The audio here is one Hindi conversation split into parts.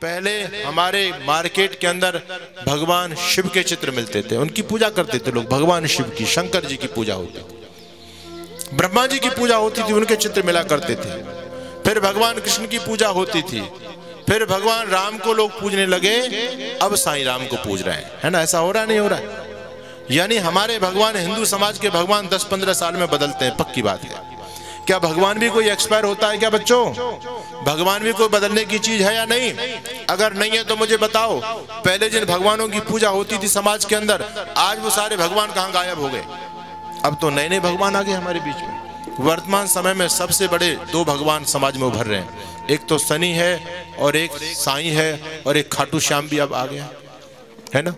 पहले हमारे मार्केट के अंदर भगवान शिव के चित्र मिलते थे, उनकी पूजा करते थे लोग। भगवान शिव की, शंकर जी की पूजा होती थी, ब्रह्मा जी की पूजा होती थी, उनके चित्र मिला करते थे। फिर भगवान कृष्ण की पूजा होती थी, फिर भगवान राम को लोग पूजने लगे, अब साईं राम को पूज रहे हैं, है ना? ऐसा हो रहा है, नहीं हो रहा है? यानी हमारे भगवान, हिंदू समाज के भगवान 10-15 साल में बदलते हैं, पक्की बात है। क्या भगवान भी कोई एक्सपायर होता है क्या बच्चों? भगवान भी कोई बदलने की चीज है या नहीं? अगर नहीं है तो मुझे बताओ, पहले जिन भगवानों की पूजा होती थी समाज के अंदर, आज वो सारे भगवान कहाँ गायब हो गए? अब तो नए नए भगवान आ गए हमारे बीच में। वर्तमान समय में सबसे बड़े 2 भगवान समाज में उभर रहे हैं, एक तो शनि है और एक साईं है, और एक खाटू श्याम भी अब आ गया है ना।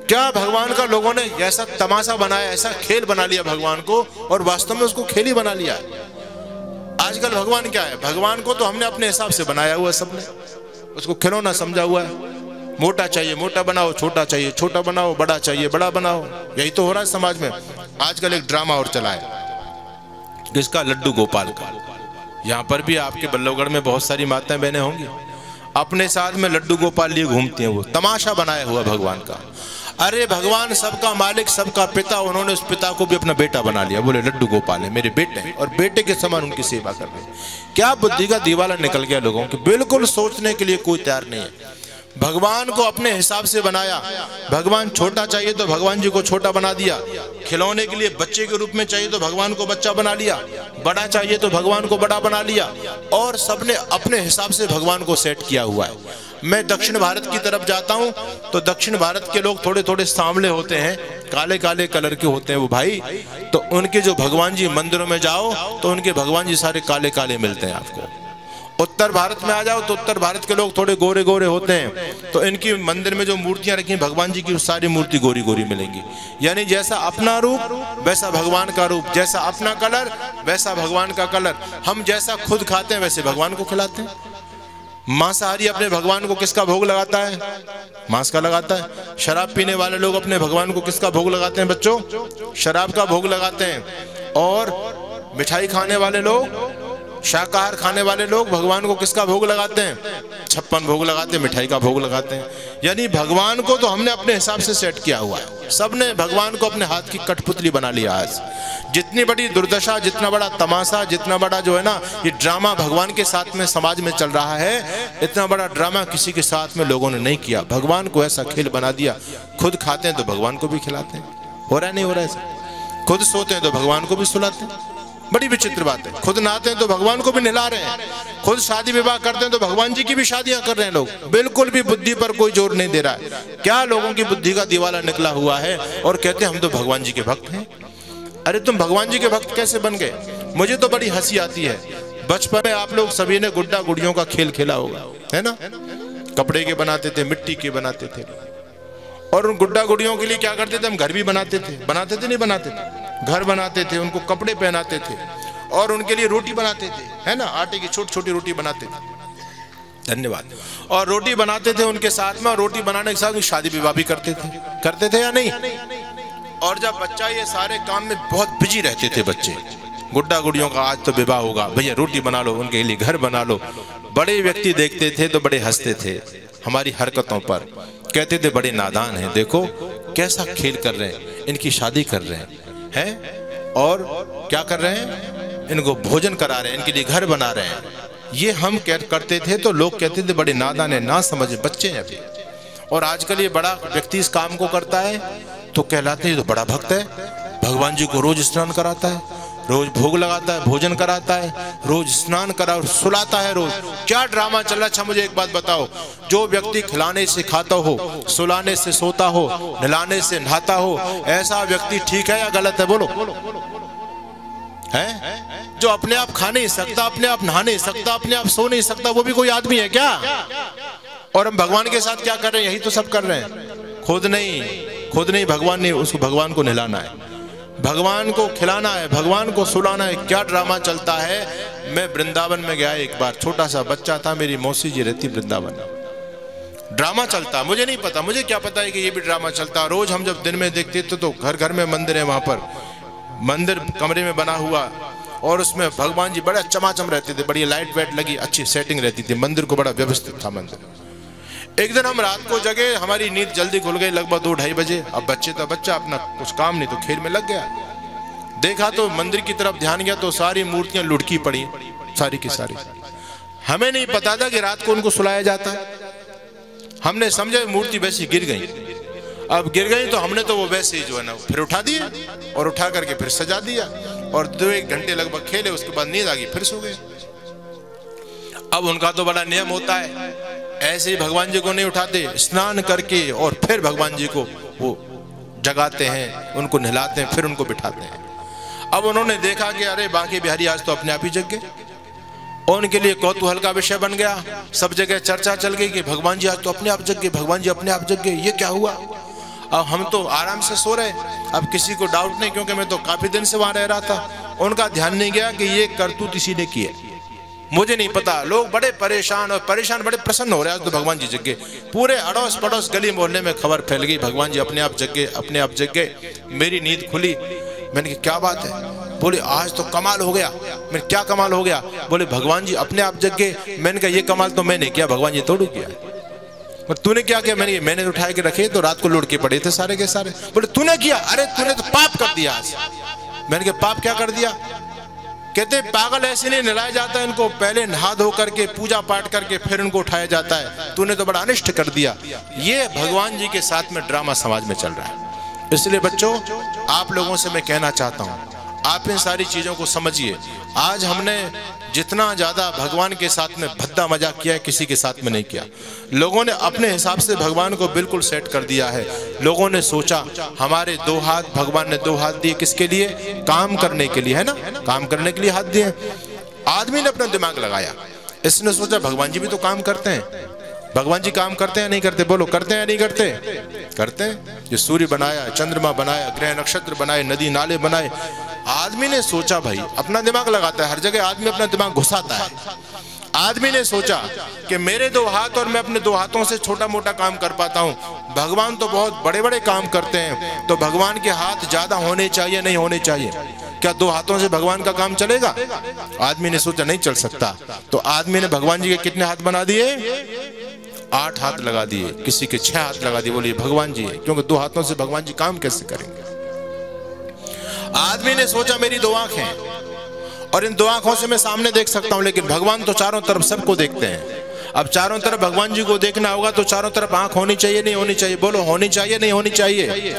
क्या भगवान का लोगों ने ऐसा तमाशा बनाया, ऐसा खेल बना लिया भगवान को, और वास्तव में उसको खेल ही बना लिया। आजकल भगवान क्या है? भगवान को तो हमने अपने हिसाब से बनाया हुआ, सबने उसको खिलौना समझा हुआ है। मोटा चाहिए मोटा बनाओ, छोटा चाहिए छोटा बनाओ, बड़ा चाहिए बड़ा बनाओ। यही तो हो रहा है समाज में। आजकल एक ड्रामा और चला है, किसका? लड्डू गोपाल का। यहाँ पर भी आपके बल्लभगढ़ में बहुत सारी माताएं बहनें होंगी, अपने साथ में लड्डू गोपाल लिए घूमती हैं, वो तमाशा बनाया हुआ भगवान का। अरे भगवान सबका मालिक, सबका पिता, उन्होंने उस पिता को भी अपना बेटा बना लिया। बोले लड्डू गोपाल है मेरे बेटे, और बेटे के समान उनकी सेवा कर रहे। क्या बुद्धि का दीवाला निकल गया लोगों के, बिल्कुल सोचने के लिए कोई तैयार नहीं है। भगवान को अपने हिसाब से बनाया। भगवान छोटा चाहिए तो भगवान जी को छोटा बना दिया, खिलौने के लिए बच्चे के रूप में चाहिए तो भगवान को बच्चा बना लिया, बड़ा चाहिए तो भगवान को बड़ा बना लिया, और सबने अपने हिसाब से भगवान को सेट किया हुआ है। मैं दक्षिण भारत की तरफ जाता हूं तो दक्षिण भारत के लोग थोड़े थोड़े सांवले होते हैं, काले काले कलर के होते हैं वो भाई, तो उनके जो भगवान जी मंदिरों में जाओ तो उनके भगवान जी सारे काले काले मिलते हैं आपको। उत्तर भारत में आ जाओ तो उत्तर भारत के लोग थोड़े गोरे गोरे होते हैं, तो इनकी मंदिर में जो मूर्तियां रखी हैं भगवान जी की, सारी मूर्ति गोरी गोरी मिलेंगी। यानी जैसा अपना रूप वैसा भगवान का रूप, जैसा अपना कलर वैसा भगवान का कलर। हम जैसा खुद खाते हैं वैसे भगवान को खिलाते हैं। मांसाहारी अपने भगवान को किसका भोग लगाता है? मांस का लगाता है। शराब पीने वाले लोग अपने भगवान को किसका भोग लगाते हैं बच्चों? शराब का भोग लगाते हैं। और मिठाई खाने वाले लोग, शाकाहार खाने वाले लोग भगवान को किसका भोग लगाते हैं? 56 भोग लगाते हैं, मिठाई का भोग लगाते हैं। यानी भगवान को तो हमने अपने हिसाब से सेट किया हुआ है। सबने भगवान को अपने हाथ की कठपुतली बना लिया। आज जितनी बड़ी दुर्दशा, जितना बड़ा तमाशा, जितना बड़ा जो है ना ये ड्रामा भगवान के साथ में समाज में चल रहा है, इतना बड़ा ड्रामा किसी के साथ में लोगों ने नहीं किया। भगवान को ऐसा खेल बना दिया, खुद खाते हैं तो भगवान को भी खिलाते हैं। हो रहा है नहीं हो रहा है? खुद सोते हैं तो भगवान को भी सुलाते हैं। बड़ी विचित्र बात है। खुद नहाते हैं तो भगवान को भी नहला रहे हैं, खुद शादी विवाह करते हैं तो भगवान जी की भी शादियां कर रहे हैं लोग। बिल्कुल भी बुद्धि पर कोई जोर नहीं दे रहा है। क्या लोगों की बुद्धि का दीवाला निकला हुआ है, और कहते हैं हम तो भगवान जी के भक्त हैं। अरे तुम भगवान जी के भक्त कैसे बन गए? मुझे तो बड़ी हंसी आती है। बचपन में आप लोग सभी ने गुड्डा गुड़ियों का खेल खेला होगा, है ना? कपड़े के बनाते थे, मिट्टी के बनाते थे, और उन गुड्डा गुड़ियों के लिए क्या करते थे? हम घर भी बनाते थे। बनाते थे नहीं बनाते थे? घर बनाते थे, उनको कपड़े पहनाते थे, और उनके लिए रोटी बनाते थे, है ना? आटे की छोटी छोटी रोटी बनाते थे। धन्यवाद। और रोटी बनाते थे उनके साथ में, और रोटी बनाने के साथ शादी विवाह भी करते थे या नहीं? और जब बच्चा ये सारे काम में बहुत बिजी रहते थे बच्चे, गुड्डा गुड़ियों का आज तो विवाह होगा, भैया रोटी बना लो, उनके लिए घर बना लो। बड़े व्यक्ति देखते थे तो बड़े हंसते थे हमारी हरकतों पर, कहते थे बड़े नादान हैं, देखो कैसा खेल कर रहे हैं, इनकी शादी कर रहे हैं, और क्या कर रहे हैं? इनको भोजन करा रहे हैं, इनके लिए घर बना रहे हैं। ये हम करते थे तो लोग कहते थे बड़े नादान है, ना समझे बच्चे हैं अभी। और आजकल ये बड़ा व्यक्ति इस काम को करता है तो कहलाते हैं तो बड़ा भक्त है। भगवान जी को रोज स्नान कराता है, रोज भोग लगाता है, भोजन कराता है, रोज स्नान करा और सुलाता है रोज। क्या ड्रामा चल रहा है? अच्छा मुझे एक बात बताओ, जो व्यक्ति खिलाने से खाता हो, सुलाने से सोता हो, नहलाने से नहाता हो, ऐसा व्यक्ति ठीक है या गलत है? बोलो है? जो अपने आप खा नहीं सकता, अपने आप नहा नहीं सकता, अपने आप सो नहीं सकता, वो भी कोई आदमी है क्या? और हम भगवान के साथ क्या कर रहे हैं? यही तो सब कर रहे हैं। खुद नहीं भगवान ने, उसको भगवान को नहलाना है, भगवान को खिलाना है, भगवान को सुलाना है। क्या ड्रामा चलता है। मैं वृंदावन में गया एक बार, छोटा सा बच्चा था, मेरी मौसी जी रहती वृंदावन। ड्रामा चलता, मुझे नहीं पता, मुझे क्या पता है कि ये भी ड्रामा चलता। रोज हम जब दिन में देखते थे तो घर घर में मंदिर है, वहां पर मंदिर कमरे में बना हुआ, और उसमें भगवान जी बड़े चमाचम रहते थे, बड़ी लाइट वाइट लगी, अच्छी सेटिंग रहती थी, मंदिर को बड़ा व्यवस्थित था मंदिर। एक दिन हम रात को जगे, हमारी नींद जल्दी खुल गई, लगभग 2-2:30 बजे। अब बच्चा अपना कुछ काम नहीं तो खेल में लग गया। देखा तो मंदिर की तरफ ध्यान गया तो सारी मूर्तियां लुढ़की पड़ी, सारी की सारी। हमें नहीं पता था कि रात को उनको सुलाया जाता है। हमने समझा मूर्ति वैसी गिर गई। अब गिर गई तो हमने तो वो वैसे ही जो है ना फिर उठा दिए और उठा करके फिर सजा दिया और 2-1 घंटे लगभग खेले। उसके बाद नींद आ गई, फिर सो गए। अब उनका तो बड़ा नियम होता है, ऐसे ही भगवान जी को नहीं उठाते, स्नान करके और फिर भगवान जी को वो जगाते हैं, उनको नहलाते हैं, फिर उनको बिठाते हैं। अब उन्होंने देखा कि अरे बांके बिहारी आज तो अपने आप ही जग गए। उनके लिए कौतूहल का विषय बन गया। सब जगह चर्चा चल गई कि भगवान जी आज तो अपने आप जग गए, भगवान जी अपने आप जग गए, ये क्या हुआ। अब हम तो आराम से सो रहे, अब किसी को डाउट नहीं, क्योंकि मैं तो काफी दिन से वहां रह रहा था। उनका ध्यान नहीं गया कि ये करतूत इसी ने की है, मुझे नहीं पता। लोग बड़े परेशान बड़े प्रसन्न हो रहे हैं, तो भगवान जी जग गए। पूरे अड़ोस पड़ोस गली मोहल्ले में खबर फैल गई, भगवान जी अपने आप जग गए, अपने आप जग गए। मेरी नींद खुली, मैंने कहा क्या बात है। बोले आज तो कमाल हो गया। मैंने क्या कमाल हो गया। बोले भगवान जी अपने आप जग गए। मैंने कहा ये कमाल तो मैंने किया, भगवान जी थोड़ी किया। तूने क्या किया। मैंने उठा के रखे तो रात को लुढ़ के पड़े थे सारे के सारे। बोले तूने किया। अरे तूने तो पाप कर दिया आज। मैंने कहा पाप क्या कर दिया। कहते पागल ऐसे नहीं नहलाया जाता है, इनको पहले नहा धो करके पूजा पाठ करके फिर इनको उठाया जाता है, तूने तो बड़ा अनिष्ट कर दिया। ये भगवान जी के साथ में ड्रामा समाज में चल रहा है। इसलिए बच्चों आप लोगों से मैं कहना चाहता हूँ, आप इन सारी चीजों को समझिए। आज हमने जितना ज्यादा भगवान के साथ में भद्दा मजाक किया है, किसी के साथ में नहीं किया। लोगों ने अपने हिसाब से भगवान को बिल्कुल सेट कर दिया है। लोगों ने सोचा हमारे 2 हाथ, भगवान ने 2 हाथ दिए किसके लिए, काम करने के लिए, है ना, काम करने के लिए हाथ दिए। आदमी ने अपना दिमाग लगाया, इसने सोचा भगवान जी भी तो काम करते हैं। भगवान जी काम करते हैं नहीं करते, बोलो करते हैं नहीं करते, करते हैं। जो सूर्य बनाया, चंद्रमा बनाया, ग्रह नक्षत्र बनाए, नदी नाले बनाए। आदमी ने सोचा भाई अपना दिमाग लगाता है, हर जगह आदमी अपना दिमाग घुसाता है। आदमी ने सोचा कि मेरे 2 हाथ और मैं अपने 2 हाथों से छोटा मोटा काम कर पाता हूँ, भगवान तो बहुत बड़े बड़े काम करते हैं, तो भगवान के हाथ ज्यादा होने चाहिए नहीं होने चाहिए। क्या 2 हाथों से भगवान का काम चलेगा। आदमी ने सोचा नहीं चल सकता, तो आदमी ने भगवान जी के कितने हाथ बना दिए, 8 हाथ लगा दिए, किसी के 6 हाथ लगा दिए। बोलिए भगवान जी है, क्योंकि 2 हाथों से भगवान जी काम कैसे करेंगे। आदमी ने सोचा मेरी 2 आंखें और इन 2 आंखों से मैं सामने देख सकता हूं, लेकिन भगवान तो चारों तरफ सबको देखते हैं। अब चारों तरफ भगवान जी को देखना होगा तो चारों तरफ आंख होनी चाहिए नहीं होनी चाहिए, बोलो होनी चाहिए नहीं होनी चाहिए।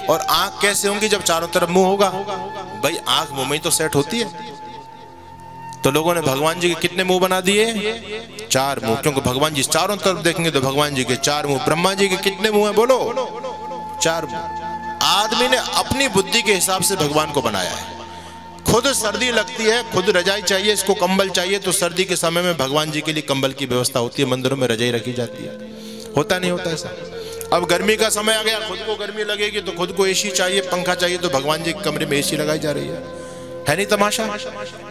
और आंख कैसे होंगी जब चारों तरफ मुंह होगा। भाई आंख मुंह में तो सेट होती है। तो लोगों ने भगवान जी के कितने मुंह बना दिए, 4 मुंह, क्योंकि भगवान जी चारों तरफ देखेंगे तो भगवान जी के 4 मुंह। ब्रह्मा जी के कितने मुंह हैं, बोलो 4 मुंह। आदमी ने अपनी बुद्धि के हिसाब से भगवान को बनाया है। खुद सर्दी लगती है, खुद रजाई चाहिए, इसको कंबल चाहिए, तो सर्दी के समय में भगवान जी के लिए कंबल की व्यवस्था होती है, मंदिरों में रजाई रखी जाती है। होता नहीं होता ऐसा। अब गर्मी का समय आ गया, खुद को गर्मी लगेगी तो खुद को एसी चाहिए, पंखा चाहिए, तो भगवान जी के कमरे में एसी लगाई जा रही है नहीं तमाशा।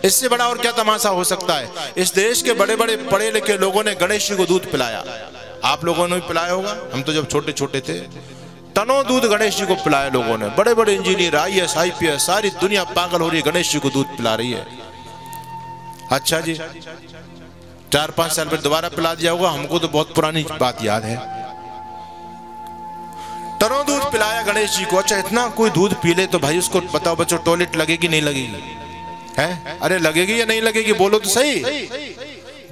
इससे बड़ा और क्या तमाशा हो सकता है। इस देश के बड़े बड़े पढ़े लिखे लोगों ने गणेश जी को दूध पिलाया। आप लोगों ने भी पिलाया होगा, हम तो जब छोटे छोटे थे टनों दूध गणेश जी को पिलाया लोगों ने। बड़े बड़े इंजीनियर, IAS IPS, सारी दुनिया पागल हो रही है, गणेश जी को दूध पिला रही है। अच्छा जी, 4-5 साल पर दोबारा पिला दिया होगा, हमको तो बहुत पुरानी बात याद है। टनों दूध पिलाया गणेश जी को। अच्छा इतना कोई दूध पी ले तो भाई उसको बताओ बच्चों, टॉयलेट लगेगी नहीं लगेगी, है? अरे लगेगी या नहीं लगेगी, बोलो तो सही।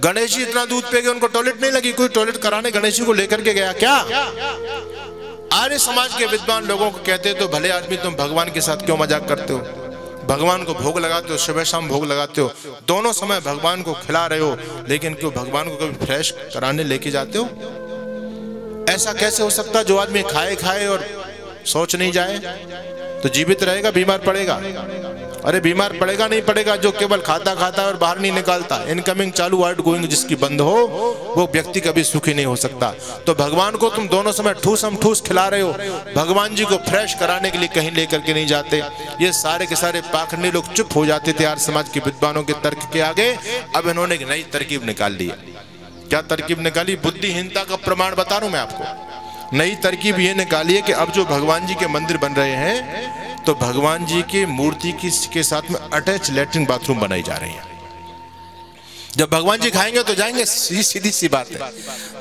गणेश जी इतना दूध पी गए, उनको टॉयलेट नहीं लगी। कोई टॉयलेट कराने गणेश जी को लेकर के गया क्या। आर्य समाज के विद्वान लोगों को कहते तो भले आदमी, तुम भगवान के साथ क्यों मजाक करते हो। भगवान को भोग लगाते हो, सुबह शाम भोग लगाते हो, दोनों समय भगवान को खिला रहे हो, लेकिन क्यों भगवान को कभी फ्रेश कराने लेके जाते हो। ऐसा कैसे हो सकता। जो आदमी खाए खाए और सोच नहीं जाए तो जीवित रहेगा, बीमार पड़ेगा। अरे बीमार पड़ेगा नहीं पड़ेगा, जो केवल खाता खाता और बाहर नहीं निकालता, इनकमिंग चालू आउटगोइंग जिसकी बंद हो, वो व्यक्ति कभी सुखी नहीं हो सकता। तो भगवान को तुम दोनों समय ठूसम ठूस खिला रहे हो, भगवान जी को फ्रेश कराने के लिए कहीं लेकर के नहीं जाते। ये सारे के सारे पाखंडी लोग चुप हो जाते थे आर्य समाज के विद्वानों के तर्क के आगे। अब इन्होंने एक नई तरकीब निकाल ली। क्या तरकीब निकाली। बुद्धिहीनता का प्रमाण बता रहा हूं मैं आपको। नई तरकीब ये निकाली है कि अब जो भगवान जी के मंदिर बन रहे हैं तो भगवान जी की मूर्ति के साथ में अटैच लैट्रिन बाथरूम बनाई जा रही है। जब भगवान जी खाएंगे तो जाएंगे, सीधी सी बात है।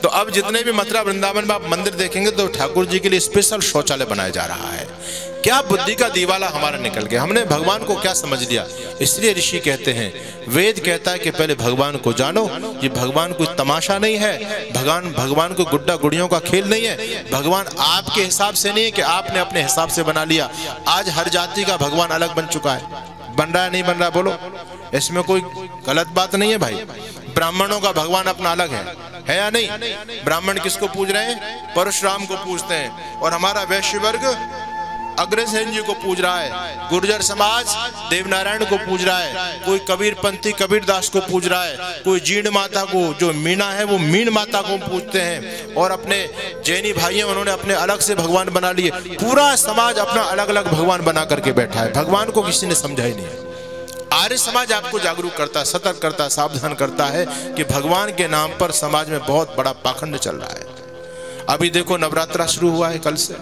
तो अब जितने भी मथुरा वृंदावन में आप मंदिर देखेंगे तो ठाकुर जी के लिए स्पेशल शौचालय बनाया जा रहा है। क्या बुद्धि का दीवाला हमारा निकल गया, हमने भगवान को क्या समझ लिया। इसलिए ऋषि कहते हैं, वेद कहता है कि पहले भगवान को जानो। ये भगवान कोई तमाशा नहीं है, भगवान को गुड्डा गुड़ियों का खेल नहीं है। भगवान आपके हिसाब से नहीं है कि आपने अपने हिसाब से बना लिया। आज हर जाति का भगवान अलग बन चुका है, बन रहा है नहीं बन रहा, बोलो, इसमें कोई गलत बात नहीं है भाई। ब्राह्मणों का भगवान अपना अलग है या नहीं? ब्राह्मण किसको पूज रहे हैं? परशुराम को पूजते हैं। और हमारा वैश्य वर्ग अग्रसेन जी को पूज रहा है, गुर्जर समाज देवनारायण को पूज रहा है, कोई कबीर पंथी कबीरदास को पूज रहा है, कोई जीण माता को, जो मीणा है वो मीण माता को पूजते हैं। और अपने जैनी भाई हैं, उन्होंने अपने अलग से भगवान बना लिए। पूरा समाज अपना अलग अलग भगवान बना करके बैठा है, भगवान को किसी ने समझा ही नहीं। आर्य समाज आपको जागरूक करता है, सतर्क करता है, सावधान करता है कि भगवान के नाम पर समाज में बहुत बड़ा पाखंड चल रहा है। अभी देखो नवरात्रा शुरू हुआ है, कल से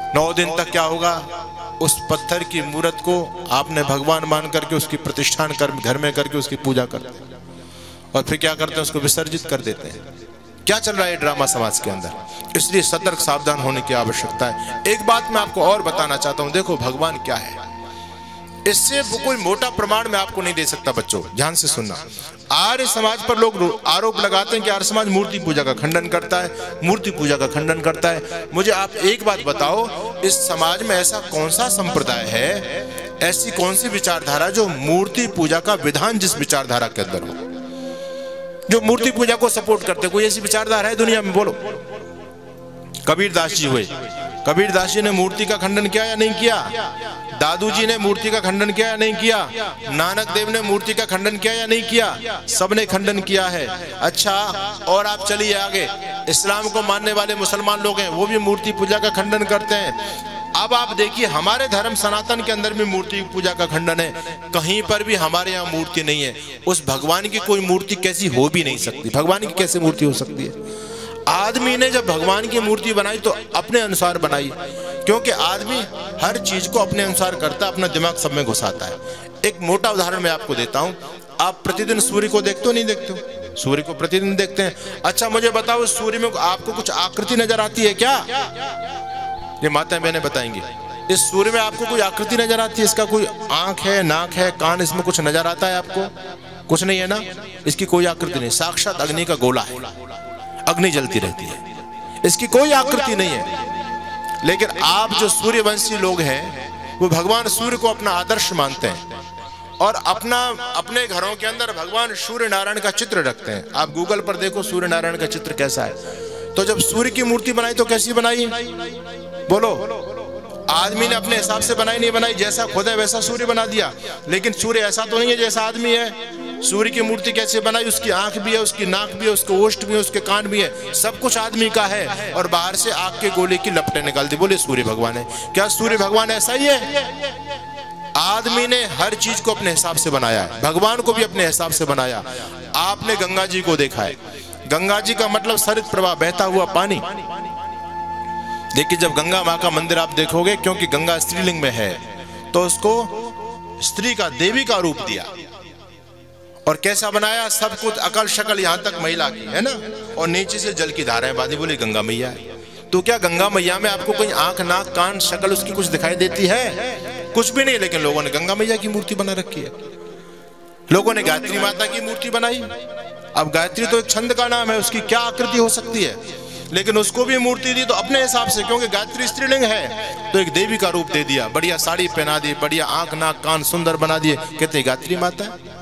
9 दिन तक क्या होगा, उस पत्थर की मूर्त को आपने भगवान मान करके उसकी प्रतिष्ठान कर घर में करके उसकी पूजा करते हैं और फिर क्या करते हैं, उसको विसर्जित कर देते हैं। क्या चल रहा है ड्रामा समाज के अंदर। इसलिए सतर्क सावधान होने की आवश्यकता है। एक बात मैं आपको और बताना चाहता हूं, देखो भगवान क्या है, इससे कोई मोटा प्रमाण में आपको नहीं दे सकता। बच्चों ध्यान से सुनना, आर्य समाज पर लोग आरोप लगाते हैं कि आर्य समाज मूर्ति पूजा का खंडन करता है, मूर्ति पूजा का खंडन करता है। मुझे आप एक बात बताओ, इस समाज में ऐसा कौन सा संप्रदाय है, ऐसी कौन सी विचारधारा जो मूर्ति पूजा का विधान जिस विचारधारा के अंदर हो, जो मूर्ति पूजा को सपोर्ट करते? कोई ऐसी विचारधारा है दुनिया में? बोलो। कबीरदास जी हुए, कबीरदास जी ने मूर्ति का खंडन किया या नहीं किया? दादू जी ने मूर्ति का खंडन किया या नहीं किया? नानक देव ने मूर्ति का खंडन किया या नहीं किया? सबने खंडन किया है। अच्छा, और आप चलिए आगे, इस्लाम को मानने वाले मुसलमान लोग हैं, वो भी मूर्ति पूजा का खंडन करते हैं। अब आप देखिए, हमारे धर्म सनातन के अंदर भी मूर्ति पूजा का खंडन है। कहीं पर भी हमारे यहाँ मूर्ति नहीं है। उस भगवान की कोई मूर्ति कैसी हो भी नहीं सकती। भगवान की कैसे मूर्ति हो सकती है? आदमी ने जब भगवान की मूर्ति बनाई तो अपने अनुसार बनाई, क्योंकि आदमी हर चीज को अपने अनुसार करता है, अपना दिमाग सब में घुसाता है। एक मोटा उदाहरण मैं आपको देता हूं। आप प्रतिदिन सूर्य को देखते हो नहीं देखते हो? सूर्य को प्रतिदिन देखते हैं। अच्छा मुझे बताओ, सूर्य में आपको कुछ आकृति नजर आती है क्या? ये माता बहनें बताएंगी। इस सूर्य में आपको कोई आकृति नजर आती है? इसका कोई आंख है, नाक है, कान, इसमें कुछ नजर आता है आपको? कुछ नहीं है ना, इसकी कोई आकृति नहीं। साक्षात अग्नि का गोला है, अग्नि जलती रहती है, इसकी कोई आकृति नहीं है। लेकिन आप जो सूर्यवंशी लोग हैं वो भगवान सूर्य को अपना आदर्श मानते हैं और अपने घरों के अंदर भगवान सूर्य नारायण का चित्र रखते हैं। आप गूगल पर देखो सूर्य नारायण का चित्र कैसा है। तो जब सूर्य की मूर्ति बनाई तो कैसी बनाई? बोलो। आदमी ने अपने हिसाब से बनाई नहीं बनाई, जैसा खुद है वैसा सूर्य बना दिया। लेकिन सूर्य ऐसा तो नहीं है जैसा आदमी है। सूर्य की मूर्ति कैसे बनाई? उसकी आंख भी है, उसकी नाक भी है, उसके ओष्ठ भी है, उसके कान भी है, सब कुछ आदमी का है। और बाहर से आग के गोले की लपटें निकाल दी, बोले सूर्य भगवान है। क्या सूर्य भगवान ऐसा ही है? आदमी ने हर चीज को अपने हिसाब से बनाया है, भगवान को भी अपने हिसाब से बनाया। आपने गंगा जी को देखा है, गंगा जी का मतलब सरित प्रवाह, बहता हुआ पानी। देखिए जब गंगा माँ का मंदिर आप देखोगे, क्योंकि गंगा स्त्रीलिंग में है तो उसको स्त्री का, देवी का रूप दिया। और कैसा बनाया? सब कुछ अकल शकल यहाँ तक महिला की है ना, और नीचे से जल की धाराएं बांधी, बोली गंगा मैया है। तो क्या गंगा मैया में आपको कोई आंख, नाक, कान, शकल उसकी कुछ दिखाई देती है? कुछ भी नहीं। लेकिन लोगों ने गंगा मैया की मूर्ति बना रखी है। लोगों ने गायत्री माता की मूर्ति बनाई। अब गायत्री तो एक छंद का नाम है, उसकी क्या आकृति हो सकती है? लेकिन उसको भी मूर्ति दी तो अपने हिसाब से, क्योंकि गायत्री स्त्रीलिंग है तो एक देवी का रूप दे दिया, बढ़िया साड़ी पहना दी, बढ़िया आंख, नाक, कान सुंदर बना दिए, कहते गायत्री माता है।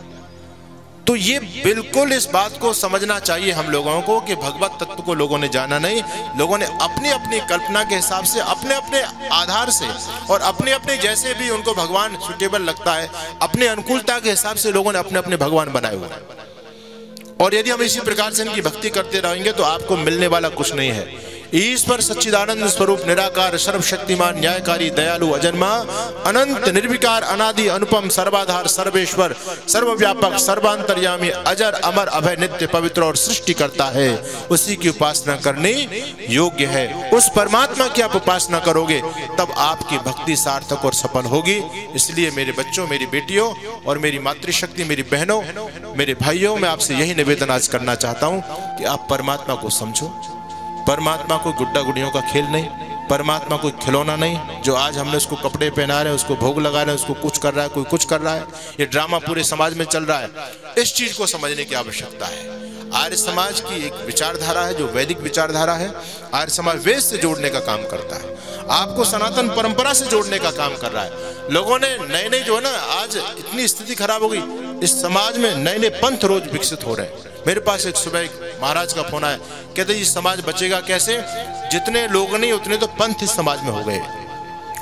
तो ये बिल्कुल इस बात को समझना चाहिए हम लोगों को कि भगवत तत्व को लोगों ने जाना नहीं। लोगों ने अपनी अपनी कल्पना के हिसाब से, अपने अपने आधार से और अपने अपने जैसे भी उनको भगवान सुटेबल लगता है, अपने अनुकूलता के हिसाब से लोगों ने अपने अपने भगवान बनाए हुए हैं। और यदि हम इसी प्रकार से इनकी भक्ति करते रहेंगे तो आपको मिलने वाला कुछ नहीं है। ईश्वर सच्चिदानंद स्वरूप निराकार सर्वशक्तिमान न्यायकारी दयालु अजन्मा अनंत निर्विकार अनादि अनुपम सर्वाधार सर्वेश्वर सर्वव्यापक सर्वांतर्यामी अजर अमर अभय नित्य पवित्र और सृष्टि करता है, उसी की उपासना करने योग्य है। उस परमात्मा की आप उपासना करोगे तब आपकी भक्ति सार्थक और सफल होगी। इसलिए मेरे बच्चों, मेरी बेटियों और मेरी मातृशक्ति, मेरी बहनों, मेरे भाइयों, मैं आपसे यही निवेदन आज करना चाहता हूं कि आप परमात्मा को समझो। परमात्मा कोई गुड्डा गुड़ियों का खेल नहीं, परमात्मा कोई खिलौना नहीं जो आज हमने उसको कपड़े पहना रहे हैं, उसको भोग लगा रहे हैं, उसको कुछ कर रहा है, कोई कुछ कर रहा है। ये ड्रामा पूरे समाज में चल रहा है। इस चीज को समझने की आवश्यकता है। आर्य समाज की एक विचारधारा है जो वैदिक विचारधारा है। आर्य समाज वेद से जोड़ने का काम करता है, आपको सनातन परंपरा से जोड़ने का काम कर रहा है। लोगों ने नए नए जो है ना, आज इतनी स्थिति खराब हो गई, इस समाज में नए नए पंथ रोज विकसित हो रहे हैं। मेरे पास एक सुबह एक महाराज का फोन आया, कहते जी समाज बचेगा कैसे? जितने लोग नहीं उतने तो पंथ इस समाज में हो गए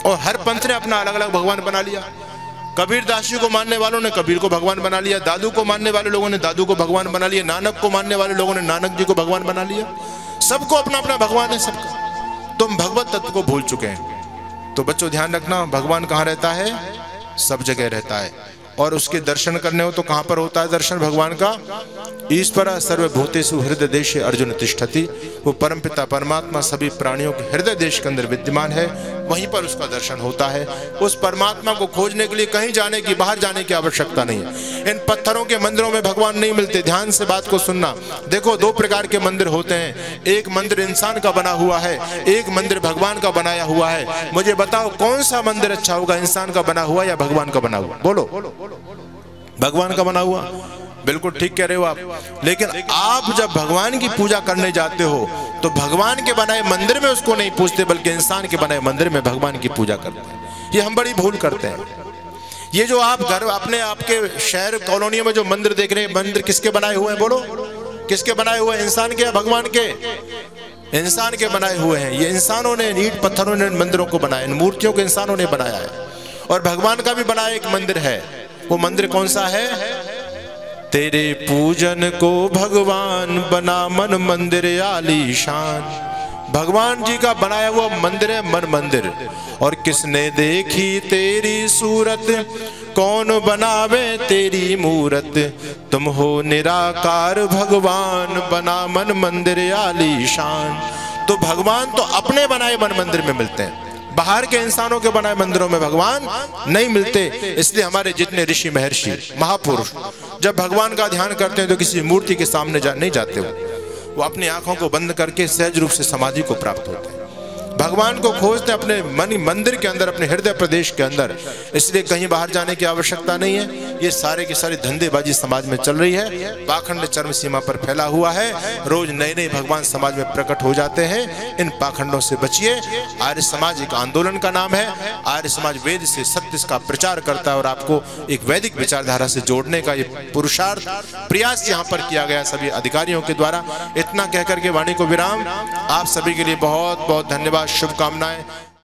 और हर पंथ ने अपना अलग अलग भगवान बना लिया। कबीर दास जी को मानने वालों ने कबीर को भगवान बना लिया, दादू को मानने वाले लोगों ने दादू को भगवान बना लिया, नानक को मानने वाले लोगों ने नानक जी को भगवान बना लिया। सबको अपना अपना भगवान है सबका। तुम भगवत तत्व को भूल चुके हैं। तो बच्चों ध्यान रखना, भगवान कहाँ रहता है? सब जगह रहता है। और उसके दर्शन करने हो तो कहां पर होता है दर्शन भगवान का? ईश्वर सर्वभूतेषु हृदय देशे अर्जुन तिष्ठति। वो परमपिता परमात्मा सभी प्राणियों के हृदय देश के अंदर विद्यमान है, वहीं पर उसका दर्शन होता है। उस परमात्मा को खोजने के लिए कहीं जाने की, बाहर जाने की आवश्यकता नहीं है। इन पत्थरों के मंदिरों में भगवान नहीं मिलते। ध्यान से बात को सुनना। देखो, दो प्रकार के मंदिर होते हैं। एक मंदिर इंसान का बना हुआ है, एक मंदिर भगवान का बनाया हुआ है। मुझे बताओ कौन सा मंदिर अच्छा होगा, इंसान का बना हुआ या भगवान का बना हुआ? बोलो। भगवान का बना हुआ। बिल्कुल ठीक कह रहे हो आप। लेकिन आप जब भगवान की पूजा करने जाते हो तो भगवान के बनाए मंदिर में उसको नहीं पूजते, बल्कि इंसान के बनाए मंदिर में भगवान की पूजा करते हैं। ये हम बड़ी भूल करते हैं। ये जो आप घर अपने आपके शहर कॉलोनियों में जो मंदिर देख रहे हैं, मंदिर किसके बनाए हुए हैं? बोलो, किसके बनाए हुए हैं? इंसान के या भगवान के? इंसान के बनाए हुए हैं। ये इंसानों ने, ईंट पत्थरों ने मंदिरों को बनाया, इन मूर्तियों को इंसानों ने बनाया है। और भगवान का भी बनाया एक मंदिर है। वो मंदिर कौन सा है? तेरे पूजन को भगवान बना मन मंदिर आलीशान। भगवान जी का बनाया हुआ मंदिर है मन मंदिर। और किसने देखी तेरी सूरत, कौन बनावे तेरी मूरत। तुम हो निराकार भगवान बना मन मंदिर आलीशान। तो भगवान तो अपने बनाए मन मंदिर में मिलते हैं, बाहर के इंसानों के बनाए मंदिरों में भगवान नहीं मिलते। इसलिए हमारे जितने ऋषि महर्षि महापुरुष जब भगवान का ध्यान करते हैं तो किसी मूर्ति के सामने नहीं जाते हो, वो अपनी आंखों को बंद करके सहज रूप से समाधि को प्राप्त होते हैं। भगवान को खोजते अपने मन मंदिर के अंदर, अपने हृदय प्रदेश के अंदर। इसलिए कहीं बाहर जाने की आवश्यकता नहीं है। ये सारे की सारी धंधेबाजी समाज में चल रही है, पाखंड चरम सीमा पर फैला हुआ है। रोज नए नए भगवान समाज में प्रकट हो जाते हैं। इन पाखंडों से बचिए। आर्य समाज एक आंदोलन का नाम है। आर्य समाज वेद से सत्य का प्रचार करता है और आपको एक वैदिक विचारधारा से जोड़ने का ये पुरुषार्थ प्रयास यहाँ पर किया गया सभी अधिकारियों के द्वारा। इतना कहकर के वाणी को विराम। आप सभी के लिए बहुत बहुत धन्यवाद, शुभकामनाएं।